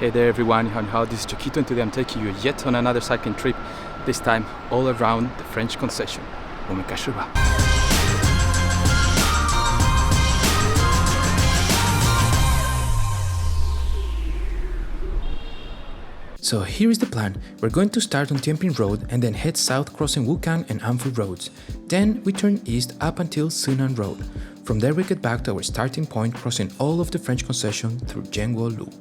Hey there everyone, this is Chiquito and today I'm taking you yet on another cycling trip, this time all around the French Concession. So here is the plan. We're going to start on Tianzifang Road and then head south crossing Wukang and Anfu Roads. Then we turn east up until Sinan Road. From there we get back to our starting point crossing all of the French Concession through Jianguo Road.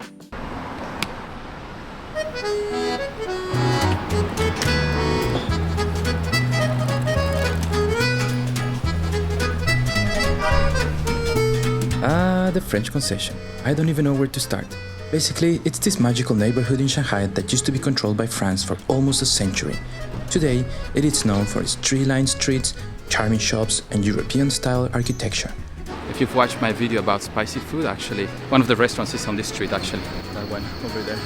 The French Concession. I don't even know where to start. Basically, it's this magical neighborhood in Shanghai that used to be controlled by France for almost a century. Today, it is known for its tree-lined streets, charming shops, and European-style architecture. If you've watched my video about spicy food, actually, one of the restaurants is on this street, actually. That one over there.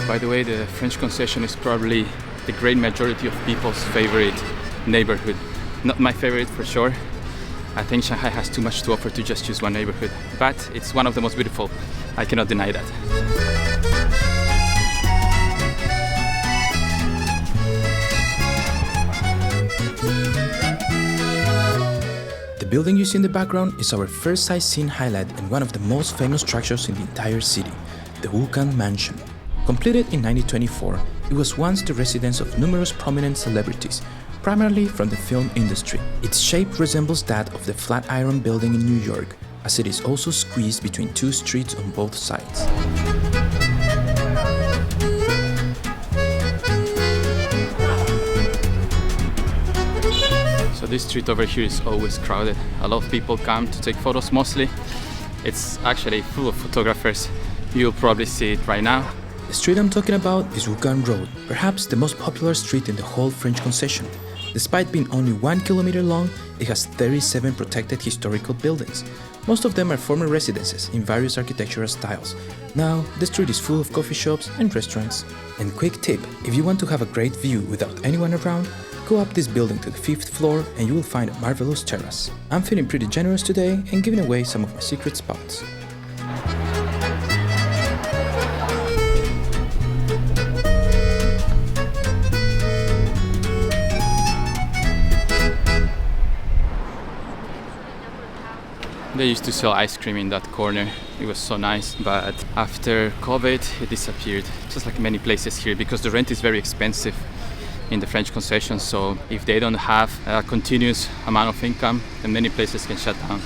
By the way, the French Concession is probably the great majority of people's favorite neighborhood. Not my favorite for sure. I think Shanghai has too much to offer to just choose one neighborhood, but it's one of the most beautiful. I cannot deny that. The building you see in the background is our first sightseeing highlight and one of the most famous structures in the entire city, the Hulun Mansion. Completed in 1924, it was once the residence of numerous prominent celebrities, primarily from the film industry. Its shape resembles that of the Flatiron Building in New York, as it is also squeezed between two streets on both sides. So this street over here is always crowded. A lot of people come to take photos mostly. It's actually full of photographers. You'll probably see it right now. The street I'm talking about is Wukang Road, perhaps the most popular street in the whole French Concession. Despite being only 1 kilometer long, it has 37 protected historical buildings. Most of them are former residences in various architectural styles. Now, the street is full of coffee shops and restaurants. And quick tip, if you want to have a great view without anyone around, go up this building to the 5th floor and you will find a marvelous terrace. I'm feeling pretty generous today and giving away some of my secret spots. They used to sell ice cream in that corner. It was so nice, but after COVID it disappeared, just like many places here, because the rent is very expensive in the French Concession. So if they don't have a continuous amount of income, then many places can shut down.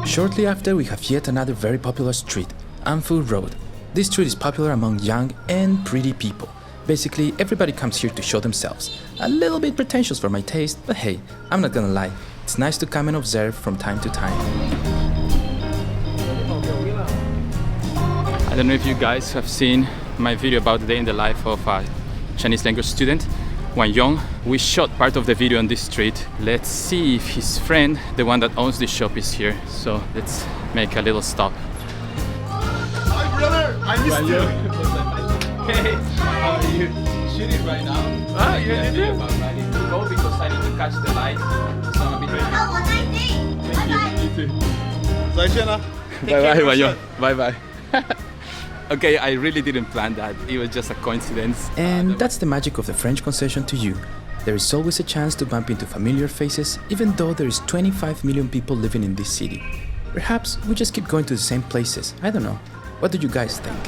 Shortly after, we have yet another very popular street, Anfu Road. This street is popular among young and pretty people. Basically, everybody comes here to show themselves. A little bit pretentious for my taste, but hey, I'm not gonna lie. It's nice to come and observe from time to time. I don't know if you guys have seen my video about the day in the life of a Chinese language student, Wang Yong. We shot part of the video on this street. Let's see if his friend, the one that owns this shop, is here. So let's make a little stop. I missed you. Hey, how are you? Shooting right now. Ah, you did it? I'm ready to go because I need to catch the light. So I'm a bit ready. Have a nice day. Bye bye. 再见了。 Bye bye, Wang Bye bye. Okay, I really didn't plan that. It was just a coincidence. And that's the magic of the French Concession to you. There is always a chance to bump into familiar faces, even though there is 25 million people living in this city. Perhaps we just keep going to the same places. I don't know. What do you guys think?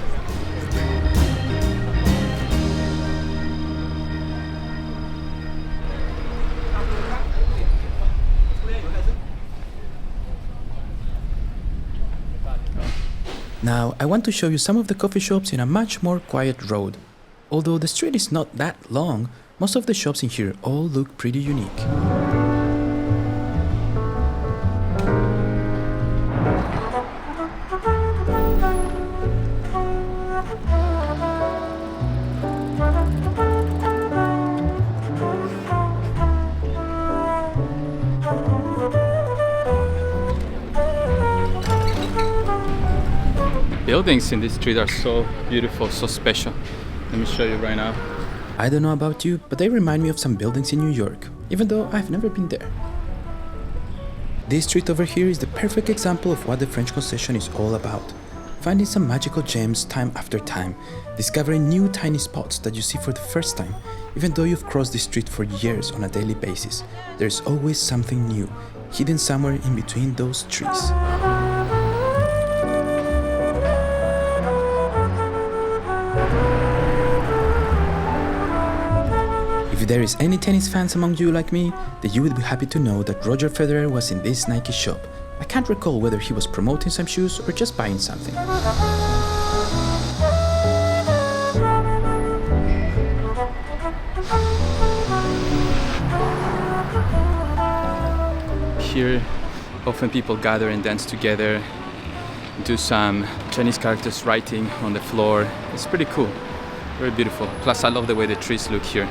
Now, I want to show you some of the coffee shops in a much more quiet road. Although the street is not that long, most of the shops in here all look pretty unique. buildings in this street are so beautiful, so special. Let me show you right now. I don't know about you, but they remind me of some buildings in New York, even though I've never been there. This street over here is the perfect example of what the French Concession is all about. Finding some magical gems time after time, discovering new tiny spots that you see for the first time. Even though you've crossed this street for years on a daily basis, there's always something new, hidden somewhere in between those trees. If there is any tennis fans among you like me, then you would be happy to know that Roger Federer was in this Nike shop. I can't recall whether he was promoting some shoes or just buying something. Here, often people gather and dance together, do some Chinese characters writing on the floor. It's pretty cool, very beautiful. Plus, I love the way the trees look here.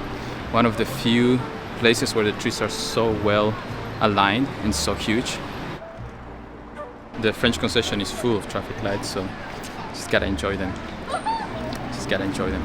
One of the few places where the trees are so well aligned and so huge. The French Concession is full of traffic lights, so just gotta enjoy them. Just gotta enjoy them.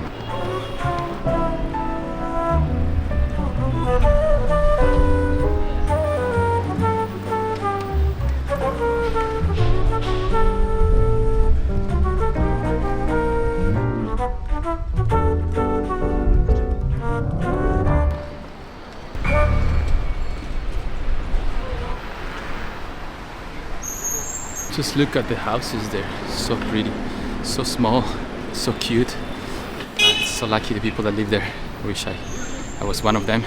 Just look at the houses there, so pretty, so small, so cute. So lucky the people that live there. I wish I was one of them.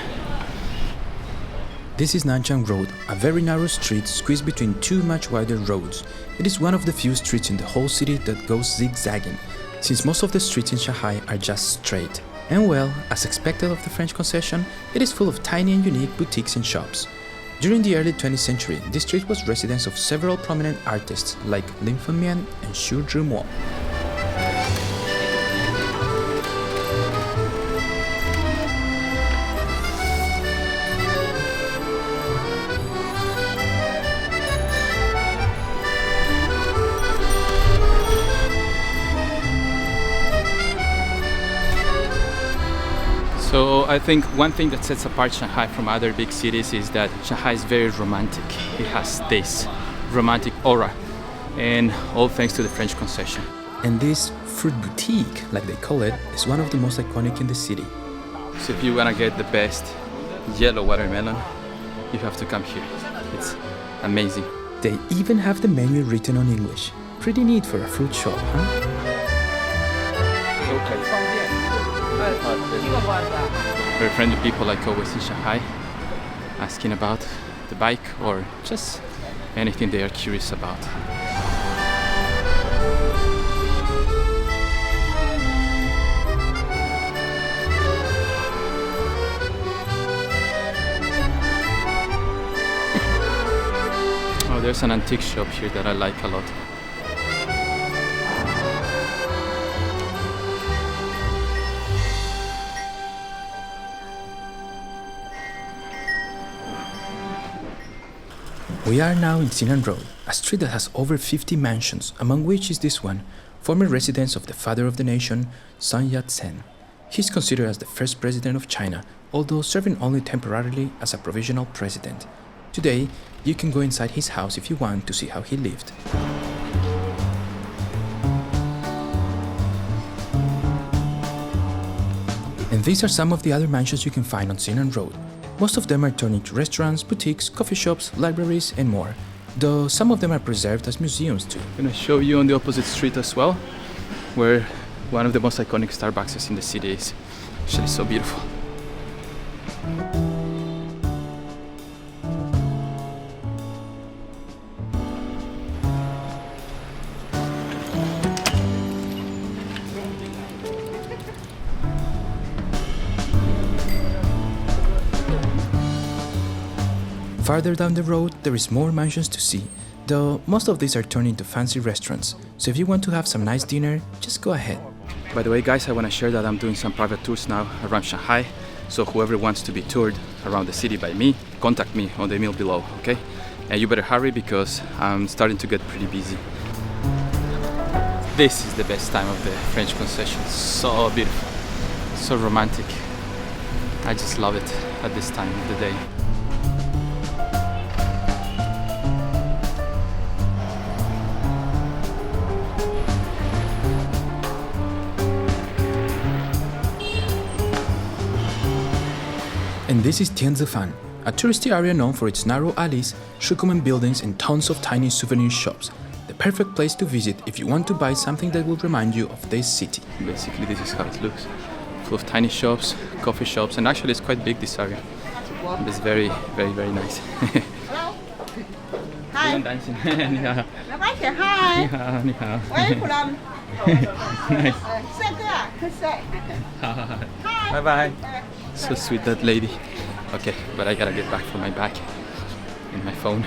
This is Nanchang Road, a very narrow street squeezed between two much wider roads. It is one of the few streets in the whole city that goes zigzagging, since most of the streets in Shanghai are just straight. And well, as expected of the French Concession, it is full of tiny and unique boutiques and shops. During the early 20th century, this street was residence of several prominent artists like Lin Fengmian and Xu Zhimo. So I think one thing that sets apart Shanghai from other big cities is that Shanghai is very romantic. It has this romantic aura, and all thanks to the French Concession. And this fruit boutique, like they call it, is one of the most iconic in the city. So if you want to get the best yellow watermelon, you have to come here. It's amazing. They even have the menu written on English. Pretty neat for a fruit shop, huh? Very friendly people like always in Shanghai, asking about the bike or just anything they are curious about. Oh, there's an antique shop here that I like a lot. We are now in Sinan Road, a street that has over 50 mansions, among which is this one, former residence of the father of the nation, Sun Yat-sen. He's considered as the first president of China, although serving only temporarily as a provisional president. Today, you can go inside his house if you want to see how he lived. And these are some of the other mansions you can find on Sinan Road. Most of them are turned into restaurants, boutiques, coffee shops, libraries, and more, though some of them are preserved as museums too. I'm gonna show you on the opposite street as well, where one of the most iconic Starbucks in the city is. Actually so beautiful. Farther down the road, there is more mansions to see, though most of these are turned into fancy restaurants, so if you want to have some nice dinner, just go ahead. By the way guys, I want to share that I'm doing some private tours now around Shanghai, so whoever wants to be toured around the city by me, contact me on the email below, okay? And you better hurry because I'm starting to get pretty busy. This is the best time of the French Concession. So beautiful, so romantic. I just love it at this time of the day. And this is Tianzifang, a touristy area known for its narrow alleys, shukuman buildings and tons of tiny souvenir shops. The perfect place to visit if you want to buy something that will remind you of this city. Basically this is how it looks. Full of tiny shops, coffee shops, and actually it's quite big, this area. It's very, very, very nice. Hi. 你好。老板姐 Hi。你好，你好。喂，普朗。 Nice. 帅哥啊，可帅。Bye bye. So sweet, that lady. Okay, but I gotta get back for my bag and my phone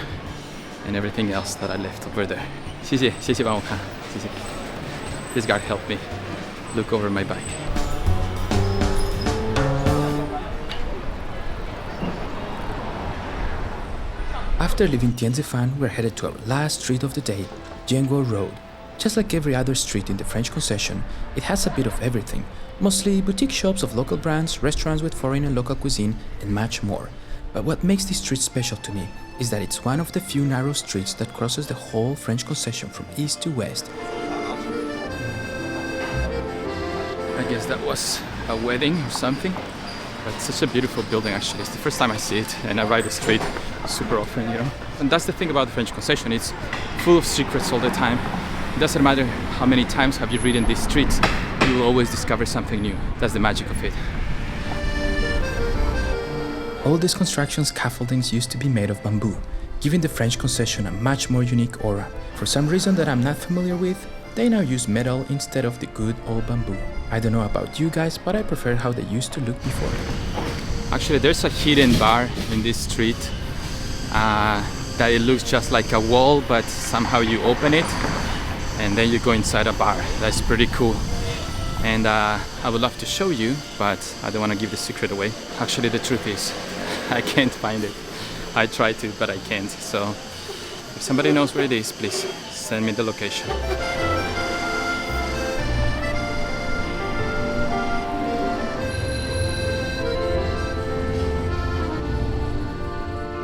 and everything else that I left over there. 谢谢，谢谢帮我看，谢谢。This guy helped me look over my bag. After leaving Tianzifang, we're headed to our last street of the day, Jianguo Road. Just like every other street in the French Concession, it has a bit of everything, mostly boutique shops of local brands, restaurants with foreign and local cuisine, and much more. But what makes this street special to me is that it's one of the few narrow streets that crosses the whole French Concession from east to west. I guess that was a wedding or something. But it's such a beautiful building actually. It's the first time I see it and I ride the street super often, you know. And that's the thing about the French Concession, it's full of secrets all the time. It doesn't matter how many times have you ridden these streets, you will always discover something new. That's the magic of it. All these construction scaffoldings used to be made of bamboo, giving the French Concession a much more unique aura. For some reason that I'm not familiar with, they now use metal instead of the good old bamboo. I don't know about you guys, but I prefer how they used to look before. Actually, there's a hidden bar in this street that it looks just like a wall, but somehow you open it and then you go inside a bar. That's pretty cool. And I would love to show you, but I don't want to give the secret away. Actually, the truth is, I can't find it. I try to, but I can't. So if somebody knows where it is, please send me the location.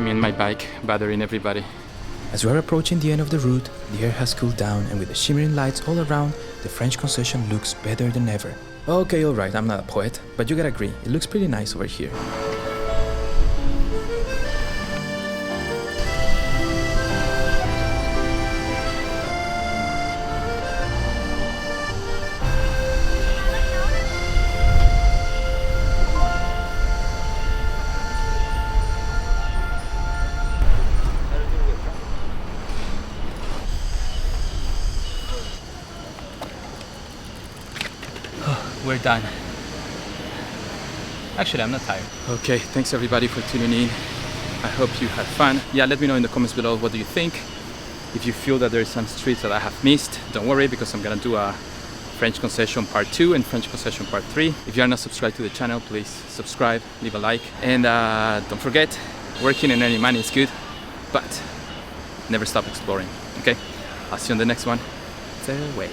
Me and my bike bothering everybody. As we're approaching the end of the route, the air has cooled down, and with the shimmering lights all around, the French Concession looks better than ever. Okay, alright, I'm not a poet, but you gotta agree, it looks pretty nice over here. We're done. Actually, I'm not tired. Okay, thanks everybody for tuning in. I hope you had fun. Yeah, let me know in the comments below what do you think. If you feel that there are some streets that I have missed, don't worry, because I'm gonna do a French Concession Part 2 and French Concession Part 3. If you are not subscribed to the channel, please subscribe, leave a like. And don't forget, working and earning money is good, but never stop exploring, okay? I'll see you on the next one. Fareway.